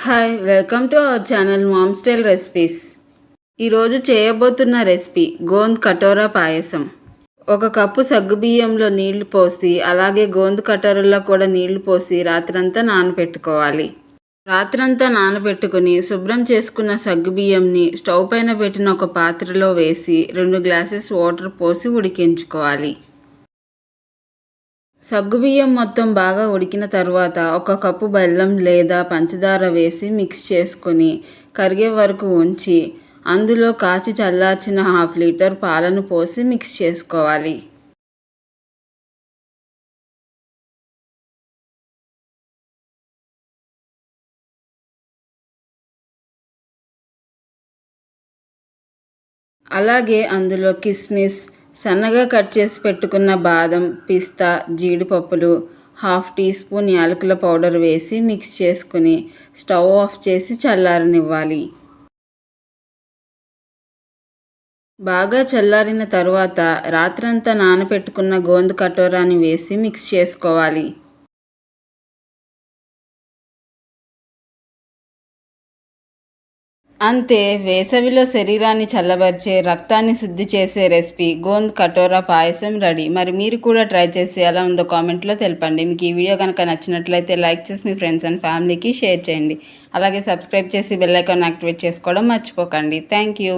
Hi welcome to our channel ma'am style recipes. ఈరోజు చేయబోతున్న recipe gond కటోరా పాయసం. 1 cup సగ్గుబియ్యంలో నీళ్లు పోసి అలాగే గోంద్ కటోరాలో కూడా నీళ్లు పోసి రాత్రంతా నానబెట్టుకోవాలి. రాత్రంతా నానబెట్టుకుని శుభ్రం చేసుకున్న సగ్గుబియ్యంని స్టవ్ పైన పెట్టిన ఒక పాత్రలో వేసి 2 గ్లాసెస్ వాటర్ పోసి ఉడికించుకోవాలి. సగ్గుబియ్యం మొత్తం బాగా ఉడికిన తర్వాత 1 కప్పు బెల్లం లేదా పంచదార వేసి మిక్స్ చేసుకొని కరిగే వరకు ఉంచి అందులో కాచి చల్లార్చిన 1/2 లీటర్ పాలను పోసి మిక్స్ చేసుకోవాలి. అలాగే అందులో కిస్మిస్, సన్నగా కట్ చేసి పెట్టుకున్న బాదం, పిస్తా, జీడిపప్పులు, 1/2 టీ స్పూన్ యాలకుల పౌడర్ వేసి మిక్స్ చేసుకుని స్టవ్ ఆఫ్ చేసి చల్లారనివ్వాలి. బాగా చల్లారిన తర్వాత రాత్రంతా నానబెట్టుకున్న గోంద్ కటోరాని వేసి మిక్స్ చేసుకోవాలి. అంతే, వేసవిలో శరీరాన్ని చల్లబరిచే, రక్తాన్ని శుద్ధి చేసే రెసిపీ గోంద్ కటోరా పాయసం రెడీ. మరి మీరు కూడా ట్రై చేసి ఎలా ఉందో కామెంట్లో తెలపండి. మీకు ఈ వీడియో కనుక నచ్చినట్లయితే లైక్ చేసి మీ ఫ్రెండ్స్ అండ్ ఫ్యామిలీకి షేర్ చేయండి. అలాగే సబ్స్క్రైబ్ చేసి బెల్ ఐకాన్ యాక్టివేట్ చేసుకోవడం మర్చిపోకండి. Thank you.